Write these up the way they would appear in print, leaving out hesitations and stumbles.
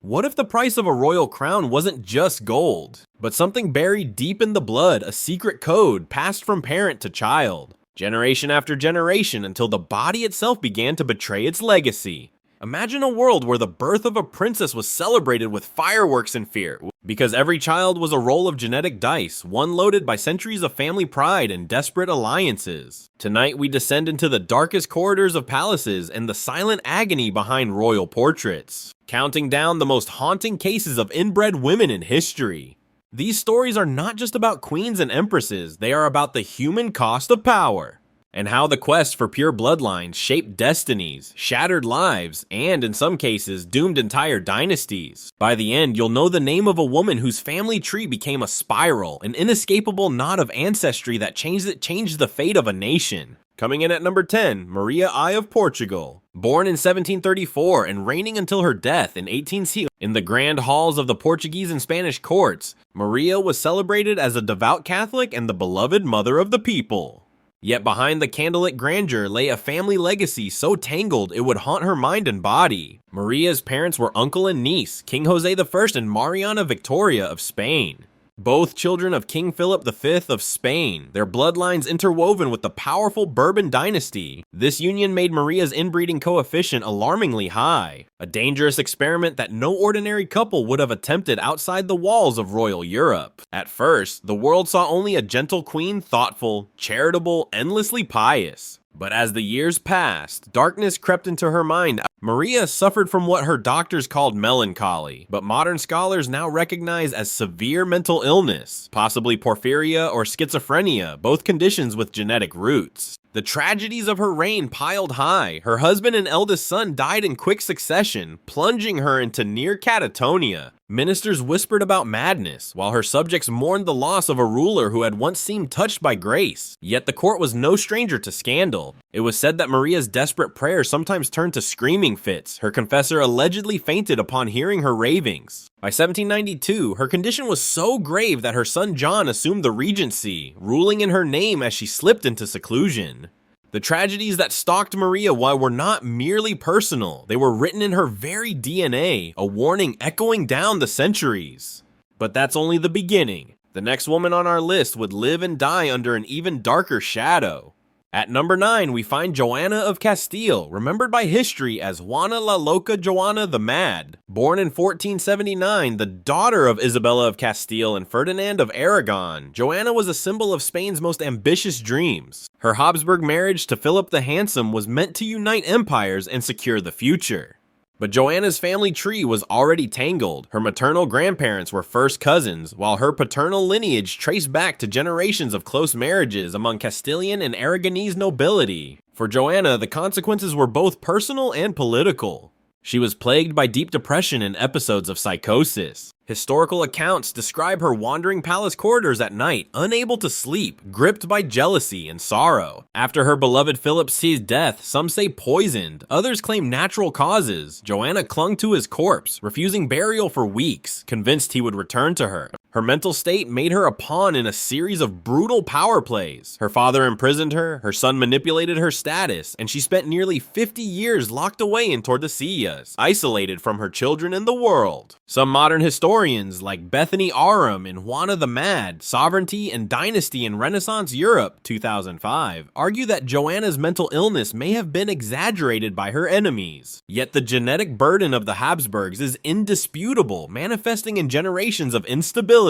What if the price of a royal crown wasn't just gold, but something buried deep in the blood, a secret code passed from parent to child, generation after generation until the body itself began to betray its legacy? Imagine a world where the birth of a princess was celebrated with fireworks and fear, because every child was a roll of genetic dice, one loaded by centuries of family pride and desperate alliances. Tonight we descend into the darkest corridors of palaces and the silent agony behind royal portraits, counting down the most haunting cases of inbred women in history. These stories are not just about queens and empresses, they are about the human cost of power, and how the quest for pure bloodlines shaped destinies, shattered lives, and in some cases, doomed entire dynasties. By the end, you'll know the name of a woman whose family tree became a spiral, an inescapable knot of ancestry that changed the fate of a nation. Coming in at number 10, Maria I of Portugal. Born in 1734 and reigning until her death in 1860 in the grand halls of the Portuguese and Spanish courts, Maria was celebrated as a devout Catholic and the beloved mother of the people. Yet behind the candlelit grandeur lay a family legacy so tangled it would haunt her mind and body. Maria's parents were uncle and niece, King Jose I and Mariana Victoria of Spain. Both children of King Philip V of Spain, their bloodlines interwoven with the powerful Bourbon dynasty. This union made Maria's inbreeding coefficient alarmingly high, a dangerous experiment that no ordinary couple would have attempted outside the walls of royal Europe. At first, the world saw only a gentle queen, thoughtful, charitable, endlessly pious. But as the years passed, darkness crept into her mind. Maria suffered from what her doctors called melancholy, but modern scholars now recognize as severe mental illness, possibly porphyria or schizophrenia, both conditions with genetic roots. The tragedies of her reign piled high. Her husband and eldest son died in quick succession, plunging her into near catatonia. Ministers whispered about madness, while her subjects mourned the loss of a ruler who had once seemed touched by grace. Yet the court was no stranger to scandal. It was said that Maria's desperate prayers sometimes turned to screaming fits. Her confessor allegedly fainted upon hearing her ravings. By 1792, her condition was so grave that her son John assumed the regency, ruling in her name as she slipped into seclusion. The tragedies that stalked Maria were not merely personal, they were written in her very DNA, a warning echoing down the centuries. But that's only the beginning. The next woman on our list would live and die under an even darker shadow. At number 9, we find Joanna of Castile, remembered by history as Juana la Loca Joanna the Mad. Born in 1479, the daughter of Isabella of Castile and Ferdinand of Aragon, Joanna was a symbol of Spain's most ambitious dreams. Her Habsburg marriage to Philip the Handsome was meant to unite empires and secure the future. But Joanna's family tree was already tangled. Her maternal grandparents were first cousins, while her paternal lineage traced back to generations of close marriages among Castilian and Aragonese nobility. For Joanna, the consequences were both personal and political. She was plagued by deep depression and episodes of psychosis. Historical accounts describe her wandering palace corridors at night, unable to sleep, gripped by jealousy and sorrow. After her beloved Philip's death, some say poisoned, others claim natural causes. Joanna clung to his corpse, refusing burial for weeks, convinced he would return to her. Her mental state made her a pawn in a series of brutal power plays. Her father imprisoned her, her son manipulated her status, and she spent nearly 50 years locked away in Tordesillas, isolated from her children and the world. Some modern historians, like Bethany Aram in Juana the Mad, Sovereignty and Dynasty in Renaissance Europe, 2005, argue that Joanna's mental illness may have been exaggerated by her enemies. Yet the genetic burden of the Habsburgs is indisputable, manifesting in generations of instability.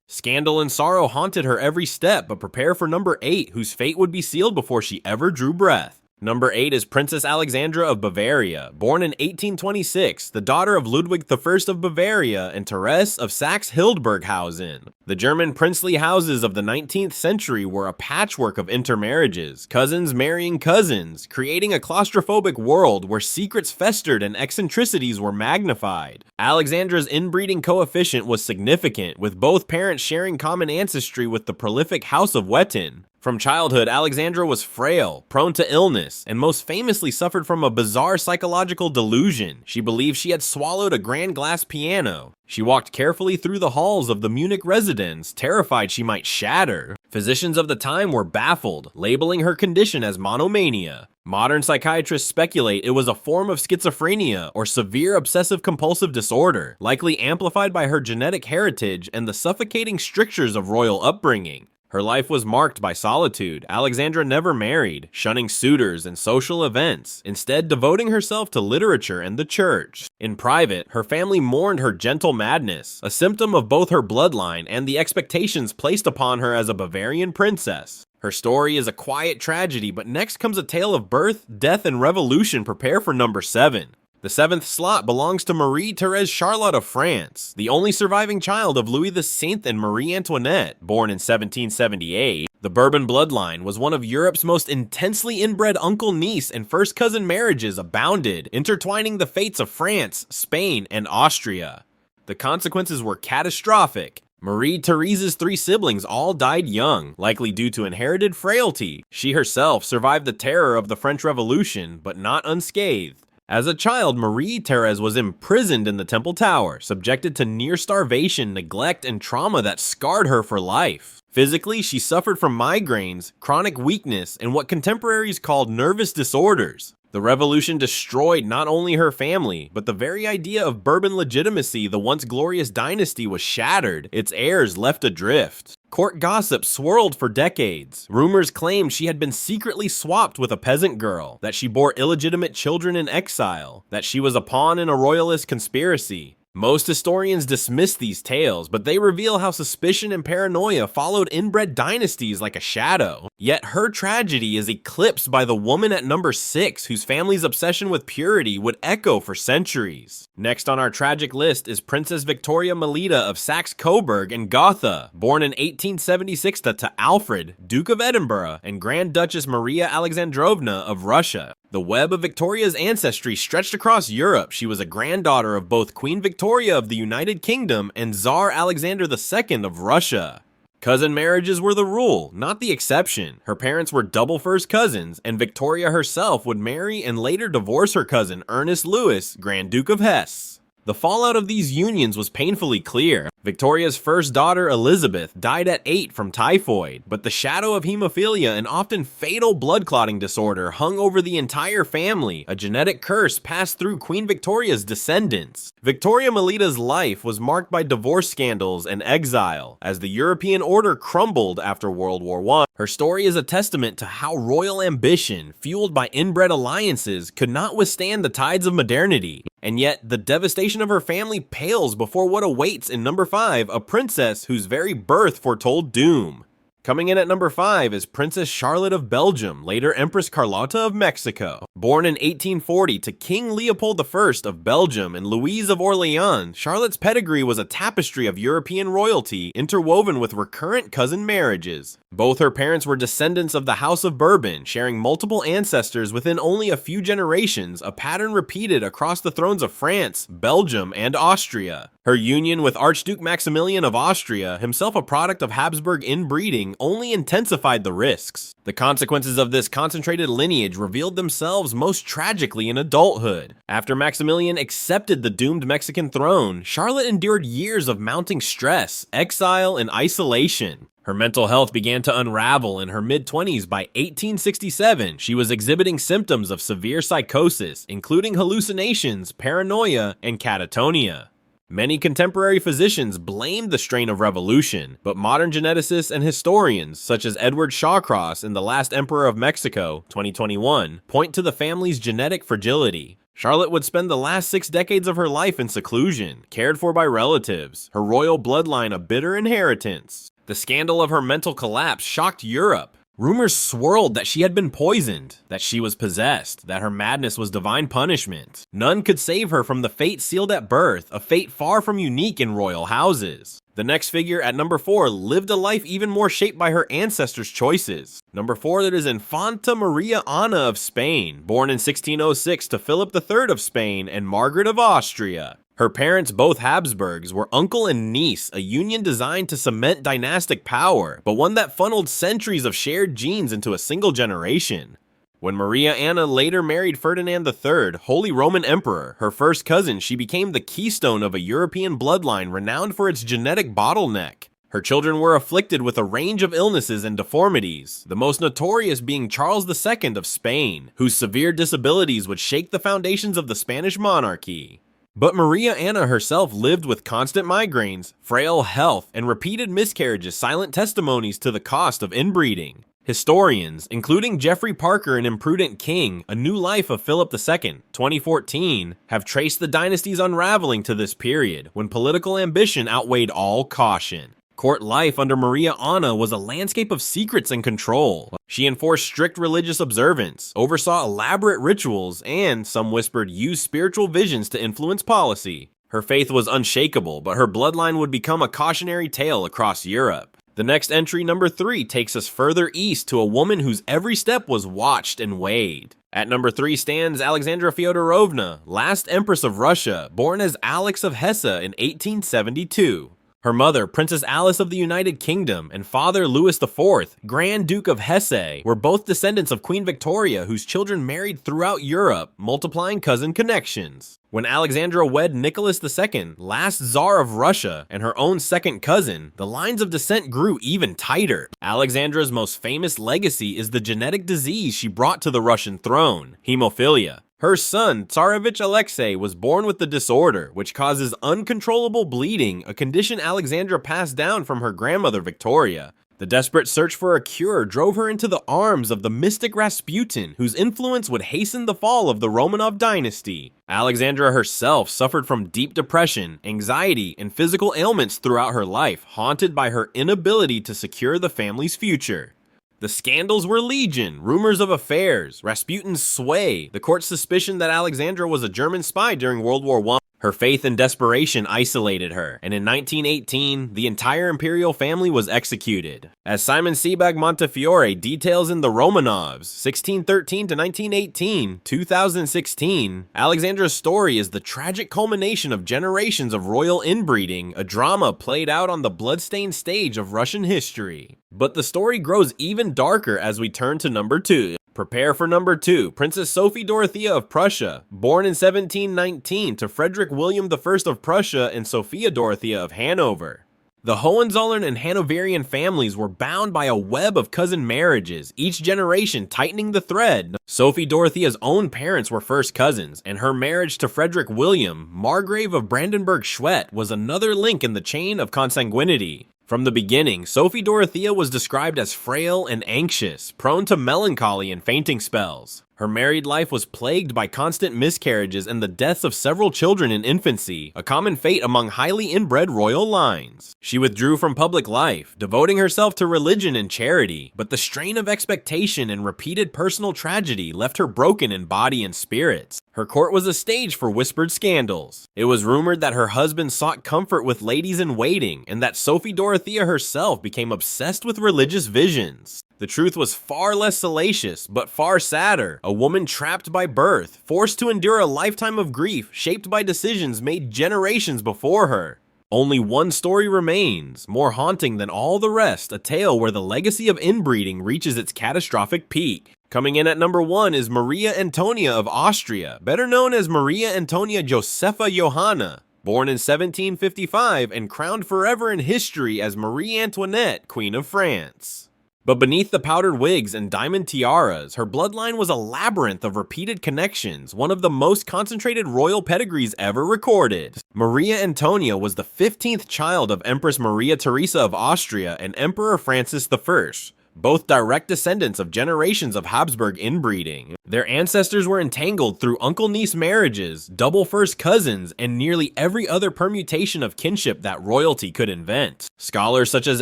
Scandal and sorrow haunted her every step, but prepare for number 8, whose fate would be sealed before she ever drew breath. Number 8 is Princess Alexandra of Bavaria. Born in 1826, the daughter of Ludwig I of Bavaria and Therese of Saxe-Hildburghausen. The German princely houses of the 19th century were a patchwork of intermarriages, cousins marrying cousins, creating a claustrophobic world where secrets festered and eccentricities were magnified. Alexandra's inbreeding coefficient was significant, with both parents sharing common ancestry with the prolific House of Wettin. From childhood, Alexandra was frail, prone to illness, and most famously suffered from a bizarre psychological delusion. She believed she had swallowed a grand glass piano. She walked carefully through the halls of the Munich residence, terrified she might shatter. Physicians of the time were baffled, labeling her condition as monomania. Modern psychiatrists speculate it was a form of schizophrenia or severe obsessive-compulsive disorder, likely amplified by her genetic heritage and the suffocating strictures of royal upbringing. Her life was marked by solitude. Alexandra never married, shunning suitors and social events, instead devoting herself to literature and the church. In private, her family mourned her gentle madness, a symptom of both her bloodline and the expectations placed upon her as a Bavarian princess. Her story is a quiet tragedy, but next comes a tale of birth, death, and revolution. Prepare for number 7. The 7th slot belongs to Marie-Thérèse Charlotte of France, the only surviving child of Louis XVI and Marie Antoinette, born in 1778. The Bourbon bloodline was one of Europe's most intensely inbred uncle-niece and first-cousin marriages abounded, intertwining the fates of France, Spain, and Austria. The consequences were catastrophic. Marie-Thérèse's 3 siblings all died young, likely due to inherited frailty. She herself survived the terror of the French Revolution, but not unscathed. As a child, Marie-Thérèse was imprisoned in the Temple Tower, subjected to near starvation, neglect, and trauma that scarred her for life. Physically, she suffered from migraines, chronic weakness, and what contemporaries called nervous disorders. The revolution destroyed not only her family, but the very idea of Bourbon legitimacy. The once glorious dynasty was shattered, its heirs left adrift. Court gossip swirled for decades. Rumors claimed she had been secretly swapped with a peasant girl, that she bore illegitimate children in exile, that she was a pawn in a royalist conspiracy. Most historians dismiss these tales, but they reveal how suspicion and paranoia followed inbred dynasties like a shadow. Yet her tragedy is eclipsed by the woman at number 6, whose family's obsession with purity would echo for centuries. Next on our tragic list is Princess Victoria Melita of Saxe-Coburg and Gotha, born in 1876 to Alfred, Duke of Edinburgh, and Grand Duchess Maria Alexandrovna of Russia. The web of Victoria's ancestry stretched across Europe. She was a granddaughter of both Queen Victoria of the United Kingdom and Tsar Alexander II of Russia. Cousin marriages were the rule, not the exception. Her parents were double first cousins, and Victoria herself would marry and later divorce her cousin Ernest Louis, Grand Duke of Hesse. The fallout of these unions was painfully clear. Victoria's first daughter, Elizabeth, died at 8 from typhoid, but the shadow of hemophilia, an often fatal blood clotting disorder, hung over the entire family, a genetic curse passed through Queen Victoria's descendants. Victoria Melita's life was marked by divorce scandals and exile, as the European order crumbled after World War I. Her story is a testament to how royal ambition, fueled by inbred alliances, could not withstand the tides of modernity. And yet, the devastation of her family pales before what awaits in number 5, a princess whose very birth foretold doom. Coming in at number 5 is Princess Charlotte of Belgium, later Empress Carlotta of Mexico. Born in 1840 to King Leopold I of Belgium and Louise of Orleans, Charlotte's pedigree was a tapestry of European royalty interwoven with recurrent cousin marriages. Both her parents were descendants of the House of Bourbon, sharing multiple ancestors within only a few generations, a pattern repeated across the thrones of France, Belgium, and Austria. Her union with Archduke Maximilian of Austria, himself a product of Habsburg inbreeding, only intensified the risks. The consequences of this concentrated lineage revealed themselves most tragically in adulthood. After Maximilian accepted the doomed Mexican throne, Charlotte endured years of mounting stress, exile, and isolation. Her mental health began to unravel in her mid-20s. By 1867, she was exhibiting symptoms of severe psychosis, including hallucinations, paranoia, and catatonia. Many contemporary physicians blamed the strain of revolution, but modern geneticists and historians, such as Edward Shawcross in The Last Emperor of Mexico, 2021, point to the family's genetic fragility. Charlotte would spend the last 6 decades of her life in seclusion, cared for by relatives, her royal bloodline a bitter inheritance. The scandal of her mental collapse shocked Europe. Rumors swirled that she had been poisoned, that she was possessed, that her madness was divine punishment. None could save her from the fate sealed at birth, a fate far from unique in royal houses. The next figure at number 4 lived a life even more shaped by her ancestors' choices. Number 4, that is Infanta Maria Ana of Spain, born in 1606 to Philip III of Spain and Margaret of Austria. Her parents, both Habsburgs, were uncle and niece, a union designed to cement dynastic power, but one that funneled centuries of shared genes into a single generation. When Maria Anna later married Ferdinand III, Holy Roman Emperor, her first cousin, she became the keystone of a European bloodline renowned for its genetic bottleneck. Her children were afflicted with a range of illnesses and deformities, the most notorious being Charles II of Spain, whose severe disabilities would shake the foundations of the Spanish monarchy. But Maria Anna herself lived with constant migraines, frail health, and repeated miscarriages, silent testimonies to the cost of inbreeding. Historians, including Jeffrey Parker in Imprudent King, A New Life of Philip II, 2014, have traced the dynasty's unraveling to this period, when political ambition outweighed all caution. Court life under Maria Anna was a landscape of secrets and control. She enforced strict religious observance, oversaw elaborate rituals, and, some whispered, used spiritual visions to influence policy. Her faith was unshakable, but her bloodline would become a cautionary tale across Europe. The next entry, number 3, takes us further east to a woman whose every step was watched and weighed. At number 3 stands Alexandra Fyodorovna, last Empress of Russia, born as Alex of Hesse in 1872. Her mother, Princess Alice of the United Kingdom, and father, Louis IV, Grand Duke of Hesse, were both descendants of Queen Victoria, whose children married throughout Europe, multiplying cousin connections. When Alexandra wed Nicholas II, last Tsar of Russia, and her own second cousin, the lines of descent grew even tighter. Alexandra's most famous legacy is the genetic disease she brought to the Russian throne, hemophilia. Her son, Tsarevich Alexei, was born with the disorder, which causes uncontrollable bleeding, a condition Alexandra passed down from her grandmother Victoria. The desperate search for a cure drove her into the arms of the mystic Rasputin, whose influence would hasten the fall of the Romanov dynasty. Alexandra herself suffered from deep depression, anxiety, and physical ailments throughout her life, haunted by her inability to secure the family's future. The scandals were legion, rumors of affairs, Rasputin's sway, the court's suspicion that Alexandra was a German spy during World War I. Her faith and desperation isolated her, and in 1918, the entire imperial family was executed. As Simon Sebag Montefiore details in The Romanovs, 1613 to 1918, 2016, Alexandra's story is the tragic culmination of generations of royal inbreeding, a drama played out on the bloodstained stage of Russian history. But the story grows even darker as we turn to number 2. Prepare for number 2, Princess Sophie Dorothea of Prussia, born in 1719 to Frederick William I of Prussia and Sophia Dorothea of Hanover. The Hohenzollern and Hanoverian families were bound by a web of cousin marriages, each generation tightening the thread. Sophie Dorothea's own parents were first cousins, and her marriage to Frederick William, Margrave of Brandenburg-Schwedt, was another link in the chain of consanguinity. From the beginning, Sophie Dorothea was described as frail and anxious, prone to melancholy and fainting spells. Her married life was plagued by constant miscarriages and the deaths of several children in infancy, a common fate among highly inbred royal lines. She withdrew from public life, devoting herself to religion and charity, but the strain of expectation and repeated personal tragedy left her broken in body and spirits. Her court was a stage for whispered scandals. It was rumored that her husband sought comfort with ladies in waiting, and that Sophie Dorothea herself became obsessed with religious visions. The truth was far less salacious, but far sadder. A woman trapped by birth, forced to endure a lifetime of grief, shaped by decisions made generations before her. Only one story remains, more haunting than all the rest, a tale where the legacy of inbreeding reaches its catastrophic peak. Coming in at number 1 is Maria Antonia of Austria, better known as Maria Antonia Josepha Johanna. Born in 1755 and crowned forever in history as Marie Antoinette, Queen of France. But beneath the powdered wigs and diamond tiaras, her bloodline was a labyrinth of repeated connections, one of the most concentrated royal pedigrees ever recorded. Maria Antonia was the 15th child of Empress Maria Theresa of Austria and Emperor Francis I, both direct descendants of generations of Habsburg inbreeding. Their ancestors were entangled through uncle-niece marriages, double first cousins, and nearly every other permutation of kinship that royalty could invent. Scholars such as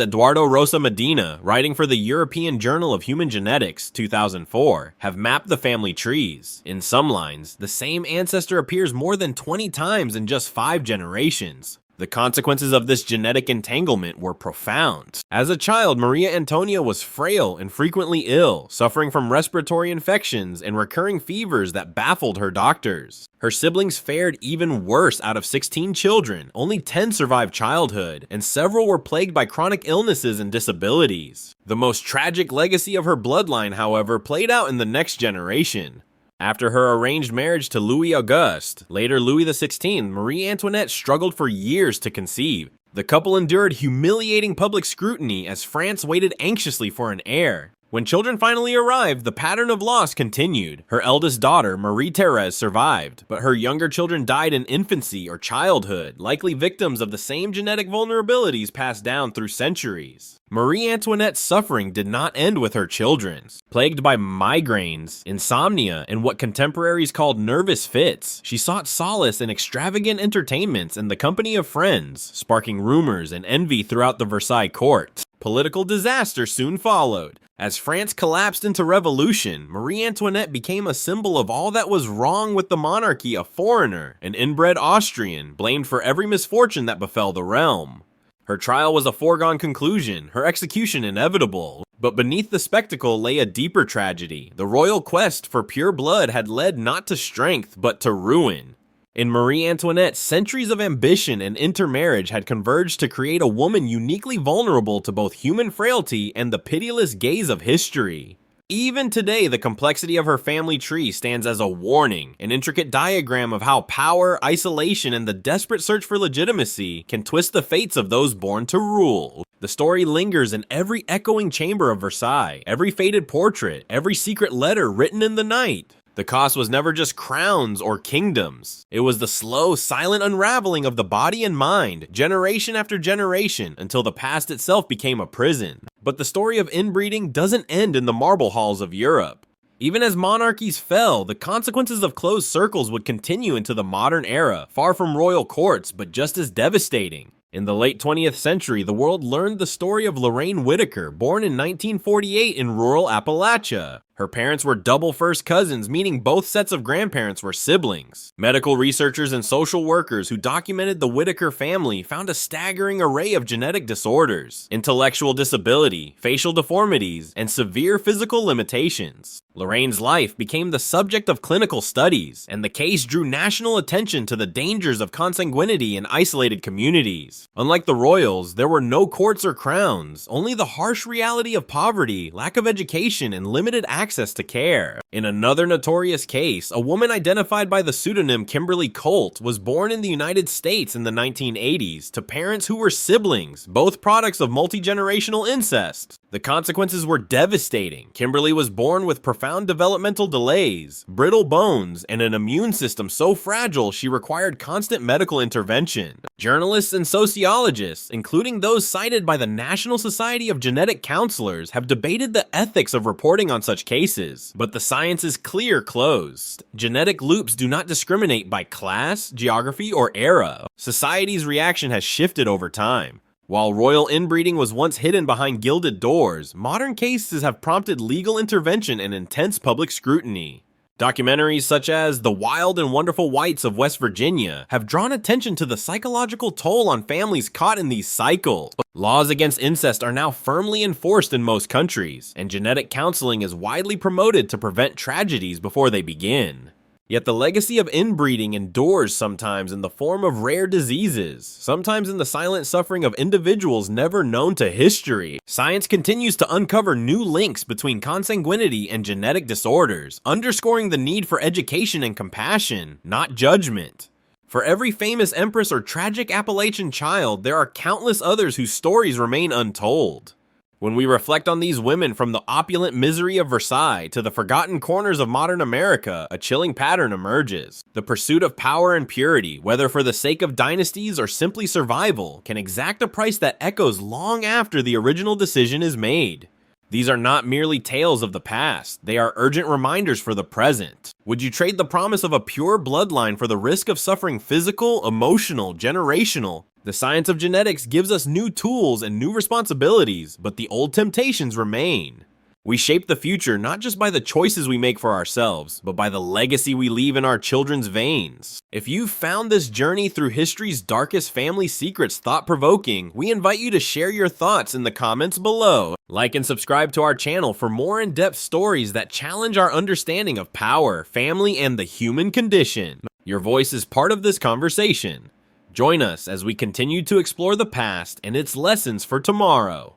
Eduardo Rosa Medina, writing for the European Journal of Human Genetics, 2004, have mapped the family trees. In some lines, the same ancestor appears more than 20 times in just 5 generations. The consequences of this genetic entanglement were profound. As a child, Maria Antonia was frail and frequently ill, suffering from respiratory infections and recurring fevers that baffled her doctors. Her siblings fared even worse. Out of 16 children, only 10 survived childhood, and several were plagued by chronic illnesses and disabilities. The most tragic legacy of her bloodline, however, played out in the next generation. After her arranged marriage to Louis Auguste, later Louis XVI, Marie Antoinette struggled for years to conceive. The couple endured humiliating public scrutiny as France waited anxiously for an heir. When children finally arrived, the pattern of loss continued. Her eldest daughter, Marie-Thérèse, survived, but her younger children died in infancy or childhood, likely victims of the same genetic vulnerabilities passed down through centuries. Marie Antoinette's suffering did not end with her children's. Plagued by migraines, insomnia, and what contemporaries called nervous fits, she sought solace in extravagant entertainments and the company of friends, sparking rumors and envy throughout the Versailles court. Political disaster soon followed. As France collapsed into revolution, Marie Antoinette became a symbol of all that was wrong with the monarchy. A foreigner, an inbred Austrian, blamed for every misfortune that befell the realm. Her trial was a foregone conclusion, her execution inevitable. But beneath the spectacle lay a deeper tragedy. The royal quest for pure blood had led not to strength, but to ruin. In Marie Antoinette, centuries of ambition and intermarriage had converged to create a woman uniquely vulnerable to both human frailty and the pitiless gaze of history. Even today, the complexity of her family tree stands as a warning, an intricate diagram of how power, isolation, and the desperate search for legitimacy can twist the fates of those born to rule. The story lingers in every echoing chamber of Versailles, every faded portrait, every secret letter written in the night. The cost was never just crowns or kingdoms. It was the slow, silent unraveling of the body and mind, generation after generation, until the past itself became a prison. But the story of inbreeding doesn't end in the marble halls of Europe. Even as monarchies fell, the consequences of closed circles would continue into the modern era, far from royal courts, but just as devastating. In the late 20th century, the world learned the story of Lorraine Whitaker, born in 1948 in rural Appalachia. Her parents were double first cousins, meaning both sets of grandparents were siblings. Medical researchers and social workers who documented the Whitaker family found a staggering array of genetic disorders, intellectual disability, facial deformities, and severe physical limitations. Lorraine's life became the subject of clinical studies, and the case drew national attention to the dangers of consanguinity in isolated communities. Unlike the royals, there were no courts or crowns, only the harsh reality of poverty, lack of education, and limited access to care. In another notorious case, a woman identified by the pseudonym Kimberly Colt was born in the United States in the 1980s to parents who were siblings, both products of multi-generational incest. The consequences were devastating. Kimberly was born with profound developmental delays, brittle bones, and an immune system so fragile she required constant medical intervention. Journalists and sociologists, including those cited by the National Society of Genetic Counselors, have debated the ethics of reporting on such cases, but the science is closed. Genetic loops do not discriminate by class, geography, or era. Society's reaction has shifted over time. While royal inbreeding was once hidden behind gilded doors, modern cases have prompted legal intervention and intense public scrutiny. Documentaries such as The Wild and Wonderful Whites of West Virginia have drawn attention to the psychological toll on families caught in these cycles. Laws against incest are now firmly enforced in most countries, and genetic counseling is widely promoted to prevent tragedies before they begin. Yet the legacy of inbreeding endures, sometimes in the form of rare diseases, sometimes in the silent suffering of individuals never known to history. Science continues to uncover new links between consanguinity and genetic disorders, underscoring the need for education and compassion, not judgment. For every famous empress or tragic Appalachian child, there are countless others whose stories remain untold. When we reflect on these women, from the opulent misery of Versailles to the forgotten corners of modern America, a chilling pattern emerges. The pursuit of power and purity, whether for the sake of dynasties or simply survival, can exact a price that echoes long after the original decision is made. These are not merely tales of the past, they are urgent reminders for the present. Would you trade the promise of a pure bloodline for the risk of suffering physical, emotional, generational? The science of genetics gives us new tools and new responsibilities, but the old temptations remain. We shape the future not just by the choices we make for ourselves, but by the legacy we leave in our children's veins. If you've found this journey through history's darkest family secrets thought-provoking, we invite you to share your thoughts in the comments below. Like and subscribe to our channel for more in-depth stories that challenge our understanding of power, family, and the human condition. Your voice is part of this conversation. Join us as we continue to explore the past and its lessons for tomorrow.